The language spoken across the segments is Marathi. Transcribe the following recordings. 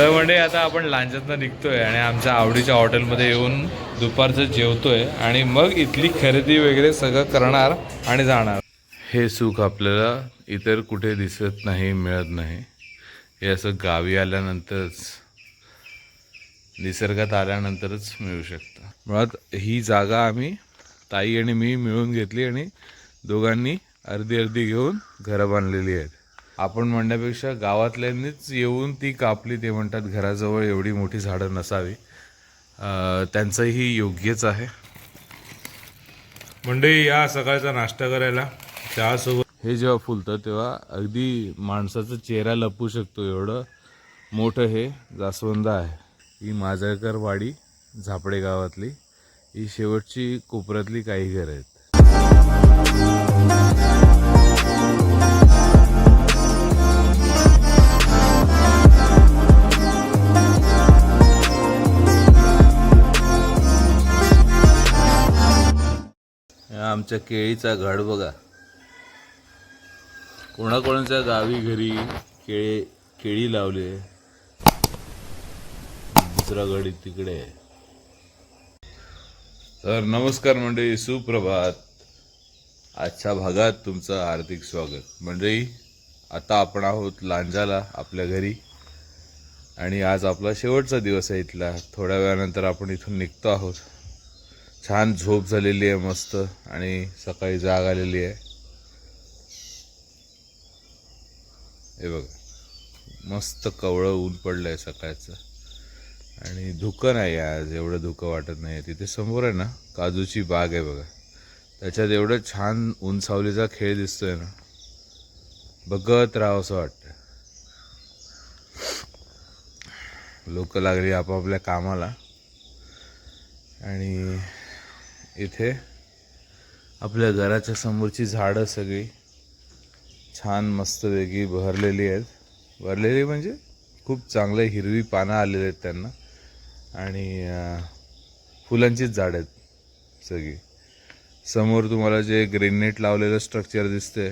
तर म्हणजे आता आपण लांजातनं निघतोय आणि आमच्या आवडीच्या हॉटेलमध्ये येऊन दुपारचं जेवतोय आणि मग इथली खरेदी वगैरे सगळं करणार आणि जाणार। हे सुख आपल्याला इतर कुठे दिसत नाही, मिळत नाही। हे असं गावी आल्यानंतरच, निसर्गात आल्यानंतरच मिळू शकतं। मुळात ही जागा आम्ही ताई आणि मी मिळून घेतली आणि दोघांनी अर्धी अर्धी घेऊन घरं बांधलेली आहेत। आपण म्हणण्यापेक्षा गावातल्यांनीच येऊन ती कापली। ते म्हणतात घराजवळ एवढी मोठी झाडं नसावी, त्यांचंही योग्यच आहे। मंडळी या सकाळचा नाश्ता करायला चहासोबत। हे जेव्हा फुलतं तेव्हा अगदी माणसाचा चेहरा लपू शकतो एवढं मोठं हे जास्वंद आहे। ही माजळकर वाडी झापडे गावातली ही शेवटची कोपऱ्यातली काही घरं आहेत। आमच्या केळीचा घड बघा, कोणाकोणाच्या गावी घरी केळी लावले। दुसरा घड तिकडे आहे। तर नमस्कार मंडळी, सुप्रभात। आजच्या भागात तुमचं हार्दिक स्वागत। मंडळी आता आपण आहोत लांजाला आपल्या घरी आणि आज आपला शेवटचा दिवस आहे इथला। थोड्या वेळानंतर आपण इथून निघतो आहोत। छान झोप झालेली आहे मस्त आणि सकाळी जाग आलेली आहे। हे बघा मस्त कवळं ऊन पडलंय सकाळचं आणि धुकं नाही आज, एवढं धुकं वाटत नाही। तिथे समोर आहे ना काजूची बाग आहे बघा, त्याच्यात एवढं छान ऊन सावलीचा खेळ दिसतोय ना, बघत राहावं असं वाटतं। लोक लागली आपापल्या कामाला आणि इथे आपल्या घराच्या समोरची झाडं सगळी छान मस्तपैकी बहरलेली आहेत। भरलेली म्हणजे खूप चांगले हिरवी पानं आलेली आहेत त्यांना आणि फुलांचीच झाडं आहेत सगळी। समोर तुम्हाला जे ग्रीन नेट लावलेलं स्ट्रक्चर दिसते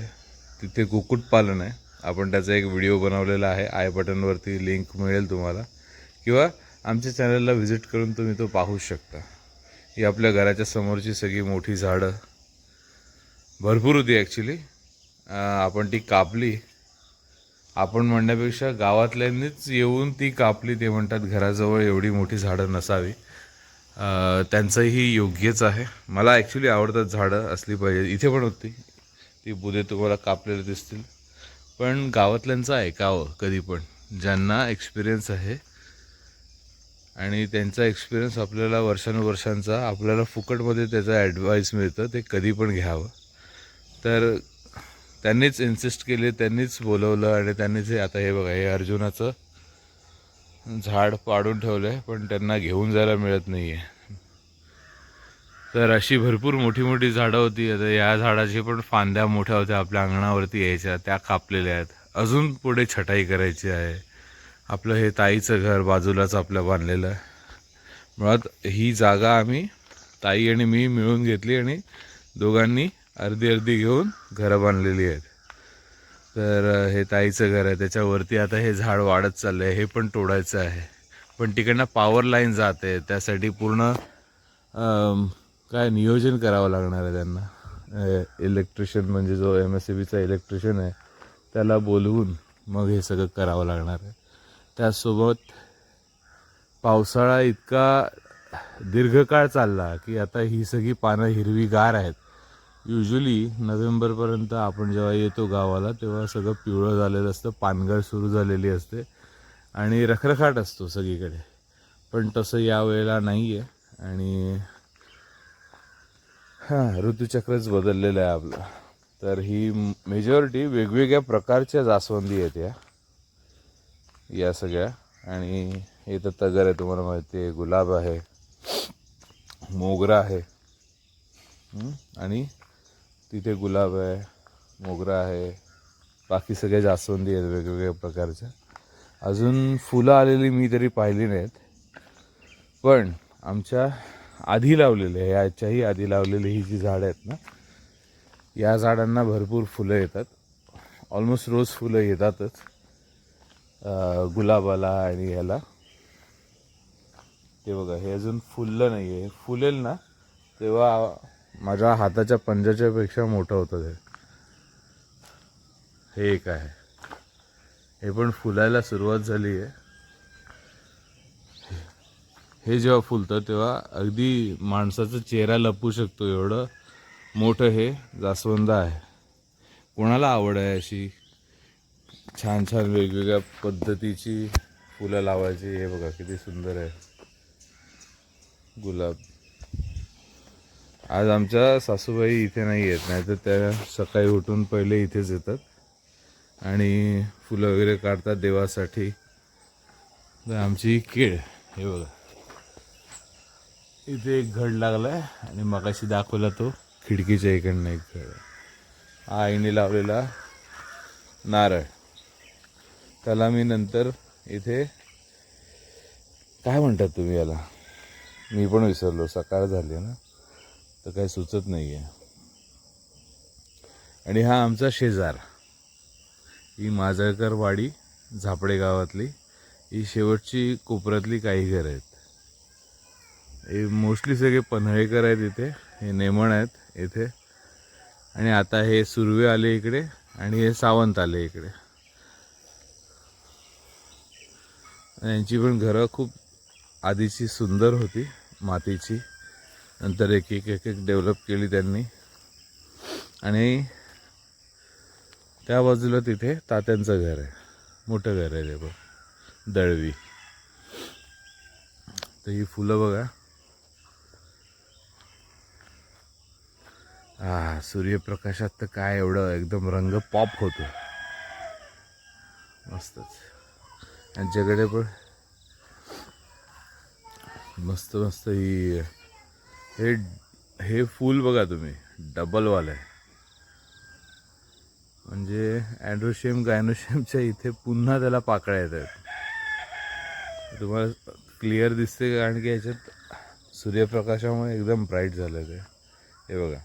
तिथे कुक्कुटपालन आहे। आपण त्याचा एक व्हिडिओ बनवलेला आहे, आय बटनवरती लिंक मिळेल तुम्हाला, किंवा आमच्या चॅनलला व्हिजिट करून तुम्ही तो पाहू शकता। ही आपल्या घराच्या समोरची सगळी मोठी झाडं भरपूर होती ॲक्च्युली, आपण ती कापली। आपण म्हणण्यापेक्षा गावातल्यांनीच येऊन ती कापली। ते म्हणतात घराजवळ एवढी मोठी झाडं नसावी, त्यांचंही योग्यच आहे। मला ॲक्च्युली आवडतात झाडं, असली पाहिजे। इथे पण होती ती बुधे तुम्हाला कापलेले दिसतील, पण गावातल्यांचं ऐकावं कधी पण, ज्यांना एक्सपिरियन्स आहे आणि त्यांचा एक्सपिरियन्स आपल्याला वर्षानुवर्षांचा आपल्याला फुकटमध्ये त्याचा ॲडवाईस मिळतं, ते कधी पण घ्यावं। तर त्यांनीच इन्सिस्ट केले, त्यांनीच बोलवलं आणि त्यांनीच आता हे बघा हे अर्जुनाचं झाड पाडून ठेवलं आहे, पण त्यांना घेऊन जायला मिळत नाही आहे। तर अशी भरपूर मोठी मोठी झाडं होती। आता या झाडाची पण फांद्या मोठ्या होत्या, आपल्या अंगणावरती यायच्या, त्या कापलेल्या आहेत। अजून पुढे छटाई करायची आहे। आपलं हे ताईचं घर बाजूलाच आपलं बांधलेलं आहे। मुळात ही जागा आम्ही ताई आणि मी मिळून घेतली आणि दोघांनी अर्धी अर्धी घेऊन घरं बांधलेली आहेत। तर हे ताईचं घर आहे, त्याच्यावरती आता हे झाड वाढत चाललं आहे, हे पण तोडायचं आहे। पण तिकडनं पॉवर लाईन जाते, त्यासाठी पूर्ण काय नियोजन करावं लागणार आहे त्यांना। इलेक्ट्रिशियन म्हणजे जो MSEBीचा इलेक्ट्रिशियन आहे त्याला बोलवून मग हे सगळं करावं लागणार आहे। त्यासोबत पावसाळा इतका दीर्घकाळ चालला की आता ही सगळी पानं हिरवीगार आहेत। युजली नोव्हेंबरपर्यंत आपण जेव्हा येतो गावाला तेव्हा सगळं पिवळं झालेलं असतं, पानगळ सुरू झालेली असते आणि रखरखाट असतो सगळीकडे। पण तसं यावेळेला नाही आहे आणि ऋतुचक्रच बदललेलं आहे आपलं। तर ही मेजॉरिटी वेगवेगळ्या प्रकारच्या जास्वंदी आहेत या सगळ्या। आणि हे तर तगर आहे, तुम्हाला माहिती आहे, गुलाब आहे, मोगरा आहे आणि तिथे गुलाब आहे, मोगरा आहे, बाकी सगळे जास्वंदी आहेत वेगवेगळ्या प्रकारच्या। अजून फुलं आलेली मी तरी पाहिली नाहीत, पण आमच्या आधी लावलेले, याच्याही आधी लावलेली ही जी झाडं आहेत ना, या झाडांना भरपूर फुलं येतात। ऑलमोस्ट रोज फुलं येतातच गुलाबाला आणि ह्याला. ते बघा हे अजून फुललं नाही आहे. फुलेल ना तेव्हा माझ्या हाताच्या पंजाच्या पेक्षा मोठं होतं ते. हे एक आहे, हे पण फुलायला सुरुवात झाली आहे. हे जेव्हा फुलतं तेव्हा अगदी माणसाचा चेहरा लपवू शकतो एवढं मोठं हे जास्वंद आहे. कोणाला आवड आहे अशी छान छान वेगवेगळ्या पद्धतीची फुलं लावायची. हे बघा किती सुंदर आहे गुलाब. आज आमच्या सासूबाई इथे नाही आहेत, नाही तर त्या सकाळी उठून पहिले इथेच येतात आणि फुलं वगैरे काढतात देवासाठी. आमची केळ हे बघा, इथे एक घड लागलाय आणि मगाशी दाखवला तो खिडकीच्या इकडनं एक घड. हा आईने लावलेला नारळ, त्याला मी नंतर इथे काय म्हणतात तुम्ही याला, मी पण विसरलो, सकाळ झाली ना तर काही सुचत नाही आहे. आणि हा आमचा शेजार, ही माजळकर वाडी झापडे गावातली, ही शेवटची कोपऱ्यातली काही घरं आहेत. हे मोस्टली सगळे पन्हाळेकर आहेत इथे, हे नेमण आहेत इथे. आणि आता हे सुर्वे आले इकडे आणि हे सावंत आले इकडे. यांची पण घरं खूप आधीची सुंदर होती मातीची, नंतर एक एक एक एक डेव्हलप केली त्यांनी. आणि त्या बाजूला तिथे तात्यांचं घर आहे, मोठं घर आहे ते बघ, दळवी. तर ही फुलं बघा, सूर्यप्रकाशात तर काय एवढं एकदम रंग पॉप होतो मस्तच. यांच्याकडे पण मस्त मस्त ही हे फूल बघा तुम्ही, डबलवालं आहे. म्हणजे अँड्रोशियम गायनोशियमच्या इथे पुन्हा त्याला पाकळ्या येत आहेत. तुम्हाला क्लिअर दिसते कारण की याच्यात सूर्यप्रकाशामुळे एकदम ब्राईट झालं ते. हे बघा,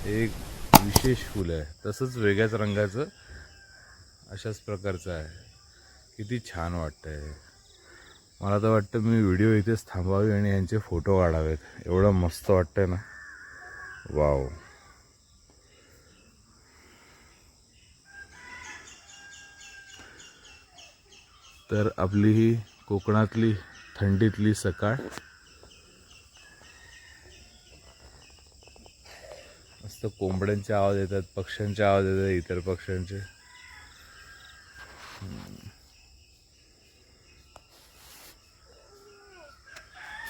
एक विशेष फूल आहे, तसंच वेगळ्याच रंगाचं अशाच प्रकारचं आहे. किती छान वाटतंय. मला तर वाटतं मी व्हिडिओ इथेच थांबावी आणि यांचे फोटो काढावेत, एवढं मस्त वाटतंय ना. वाव. तर आपली ही कोकणातली थंडीतली सकाळ, मस्त कोंबड्यांचे आवाज येतात, पक्ष्यांचे आवाज येतात, इतर पक्ष्यांचे.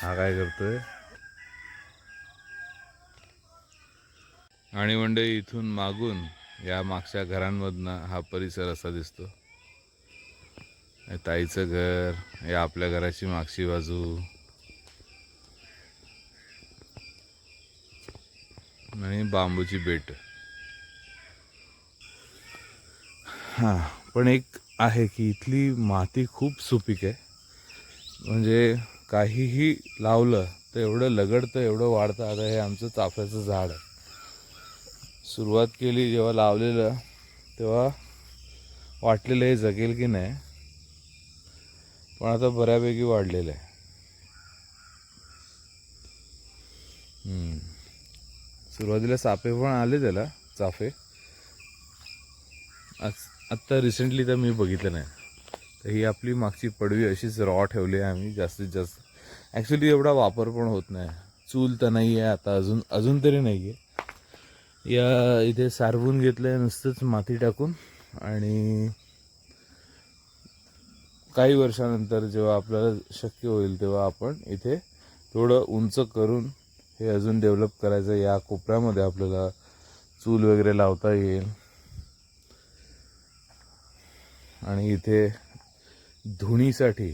हा काय करतोय. आणि मंडळी इथून मागून या मागच्या घरांमधनं हा परिसर असा दिसतो. ताईचं घर, हे आपल्या घराची मागची बाजू आणि बांबूची बेट. हां, पण एक आहे की इथली माती खूप सुपीक आहे. म्हणजे काहीही लावलं तर एवढं लगडतं, एवढं वाढतं. आता हे आमचं चाफ्याचं झाड आहे. सुरुवात केली जेव्हा लावलेलं तेव्हा वाटलेलं हे जगेल की नाही, पण आता बऱ्यापैकी वाढलेलं आहे. सुरुवातीला सापे पण आले त्याला, चाफे. आत्ता रिसेंटली तर मी बघितलं नाही. तर ही आपली मागची पडवी अशीच रॉ ठेवली आहे आम्ही जास्तीत जास्त. ॲक्च्युली एवढा वापर पण होत नाही. चूल तर नाही आहे आता, अजून तरी नाही आहे. या इथे सारवून घेतलं आहे नुसतंच माती टाकून. आणि काही वर्षानंतर जेव्हा आपल्याला शक्य होईल तेव्हा आपण इथे थोडं उंच करून हे अजून डेव्हलप करायचं. या कोपऱ्यामध्ये आपल्याला चूल वगैरे लावता येईल आणि इथे धुणीसाठी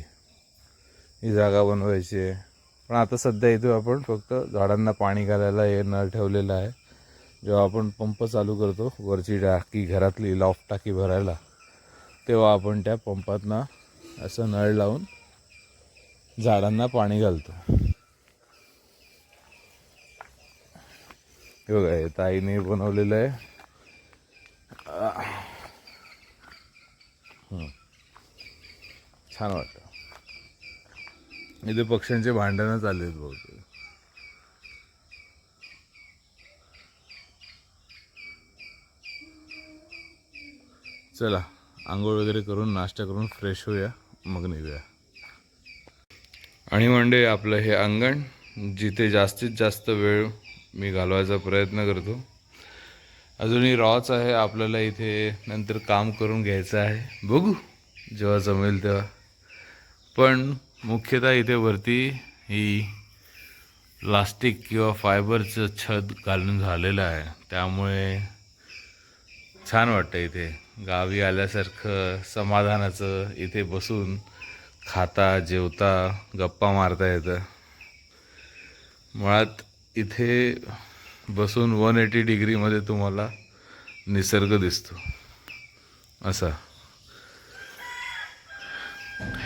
ही जागा बनवायची आहे. पण आता सध्या इथे आपण फक्त झाडांना पाणी घालायला हे नळ ठेवलेला आहे. जेव्हा आपण पंप चालू करतो वरची टाकी, घरातली लॉफ्ट टाकी भरायला, तेव्हा आपण त्या पंपातनं असं नळ लावून झाडांना पाणी घालतो. हे बघा, हे ताईने बनवलेलं आहे. छान वाटतं. इथे पक्ष्यांचे भांडणं चालू आहेत बहुतेक. चला आंघोळ वगैरे करून नाश्ता करून फ्रेश होऊया, मग निघूया. आणि म्हणजे आपलं हे अंगण जिथे जास्तीत जास्त वेळ मी घालवायचा प्रयत्न करतो. अजूनही रॉच आहे, आपल्याला इथे नंतर काम करून घ्यायचं आहे, बघू जेव्हा जमेल तेव्हा. पण मुख्यतः इथे वरती ही प्लास्टिक किंवा फायबरचं छत घालून झालेलं आहे, त्यामुळे छान वाटतं. इथे गावी आल्यासारखं समाधानाचं, इथे बसून खाता जेवता गप्पा मारता येतं. मुळात इथे बसून 180 डिग्रीमध्ये तुम्हाला निसर्ग दिसतो. असा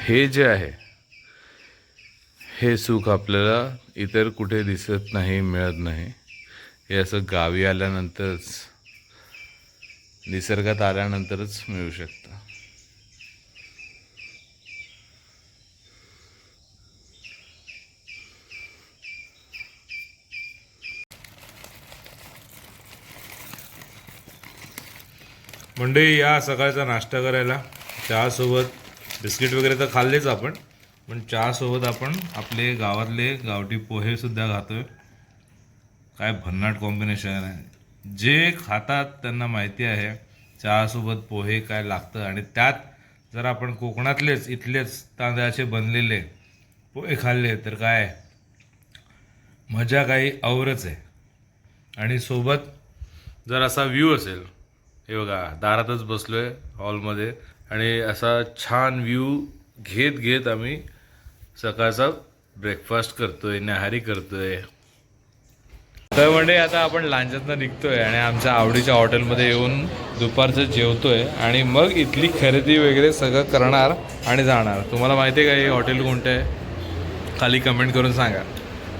हे जे आहे हे सुख आपल्याला इतर कुठे दिसत नाही, मिळत नाही. हे असं गावी आल्यानंतरच, निसर्गात आल्यानंतरच मिळू शकतं. मंडळी या सकाळचा नाश्ता करायला. चहासोबत बिस्किट वगैरे तर खाल्लेच आपण, पण चहासोबत आपण आपले गावातले गावठी पोहेसुद्धा खातोय. काय भन्नाट कॉम्बिनेशन आहे. जे खातात त्यांना माहिती आहे चहासोबत पोहे काय लागतं. आणि त्यात जर आपण कोकणातलेच इथलेच तांदळाचे बनलेले पोहे खाल्ले तर काय मजा काही औरच आहे. आणि सोबत जर असा व्ह्यू असेल, हे बघा दारातच बसलोय हॉलमध्ये, आणि असा छान व्ह्यू घेत घेत आम्ही सकाळचा ब्रेकफास्ट करतोय, न्याहारी करतोय. तर म्हणजे आता आपण लांजातनं निघतोय आणि आमच्या आवडीच्या हॉटेलमध्ये येऊन दुपारचं जेवतोय आणि मग इथली खरेदी वगैरे सगळं करणार आणि जाणार. तुम्हाला माहिती आहे का हे हॉटेल कोणतं आहे? खाली कमेंट करून सांगा.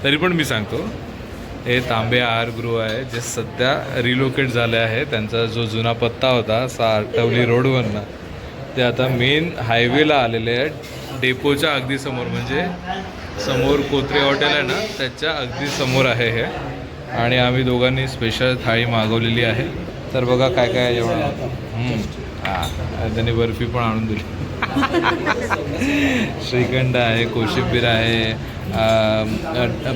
तरी पण मी सांगतो, हे तांबे आहारगृह आहे, जे सध्या रिलोकेट झाले आहे. त्यांचा जो जुना पत्ता होता सारटवली रोडवरनं, ते आता मेन हायवेला आलेले आहे. डेपोच्या अगदी समोर, म्हणजे समोर कोत्रे हॉटेल आहे ना त्याच्या अगदी समोर आहे हे. आणि आम्ही दोघांनी स्पेशल थाळी मागवलेली आहे. तर बघा काय काय जेवण. हां, त्यांनी बर्फी पण आणून दिली. श्रीखंड आहे, कोशिंबीर आहे,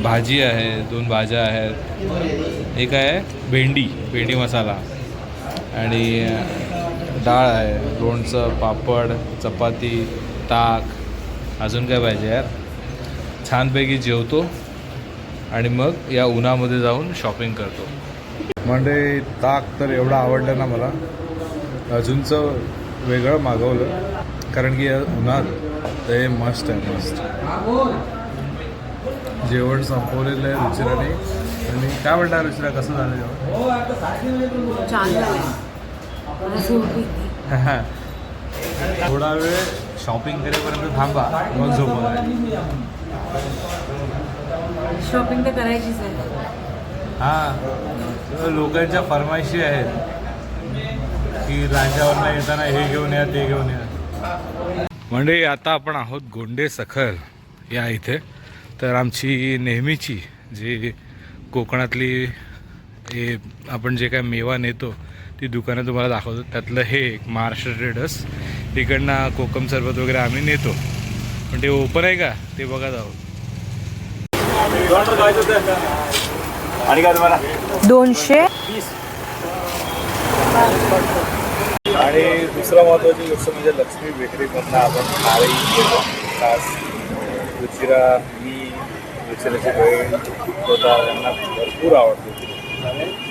भाजी आहे, 2 भाज्या आहेत, एक आहे भेंडी मसाला, आणि डाळ आहे, लोणचं, पापड, चपाती, ताक. अजून काय पाहिजे यार. छानपैकी जेवतो आणि मग या उन्हामध्ये जाऊन शॉपिंग करतो. म्हणजे ताक तर एवढं आवडलं ना मला, अजूनचं वेगळं मागवलं, कारण की उन्हात तर हे मस्त आहे, मस्त. जेवण संपवलेलं आहे रुचिराने. आणि काय म्हणणार रुचिरा, कसं झालं जेवण? छान झालं. थोडा वेळ शॉपिंग करेपर्यंत थांबा, मग झोपा. शॉपिंग तर करायचीच आहे. हां, लोकांच्या फरमाईशी आहेत की रांजावरनं येताना हे घेऊन या, ते घेऊन या. म्हणजे आता आपण आहोत गोंडे सखल या इथे. तर आमची नेहमीची जी कोकणातली हे आपण जे काय मेवा नेतो ती दुकानं तुम्हाला दाखवतो. त्यातलं हे एक महाराष्ट्र ट्रेडर्स, तिकडनं कोकम सरबत वगैरे आम्ही नेतो. पण ते ओपन आहे का ते बघा जाऊ. आणि काय तुम्हाला 200. आणि दुसरं महत्त्वाची गोष्ट म्हणजे लक्ष्मी बेकरीमधनं आपण नारळी खास रुचिरा, मी, रुचिराची बहीण स्वतः यांना भरपूर आवडते.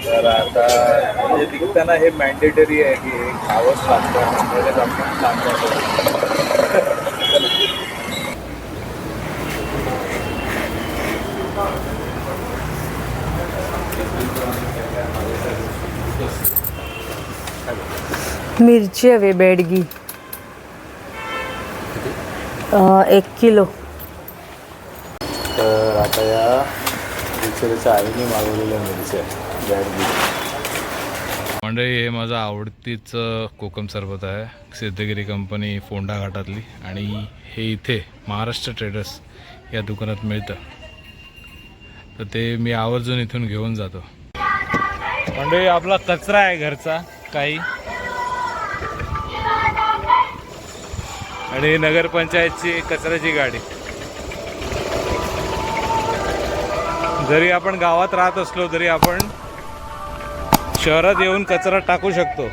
तर आता म्हणजे निघताना हे मॅन्डेटरी आहे की हे खावंच लागतं. पहिलेच आपण लागतं. मिरची हवी बेडगी 1 किलो. तर आता या रुचिराच्या आईने मागवलेल्या मिरच्या बॅडगी. मंडळी हे माझं आवडतीचं कोकम सरबत आहे, सिद्धगिरी कंपनी फोंडा घाटातली, आणि हे इथे महाराष्ट्र ट्रेडर्स या दुकानात मिळतं, तर ते मी आवर्जून इथून घेऊन जातो. मंडळी आपला कचरा आहे घरचा काही, आणि नगरपंचायतची कचऱ्याची गाडी. जरी आपण गावात राहत असलो तरी आपण शहरात येऊन कचरा टाकू शकतो.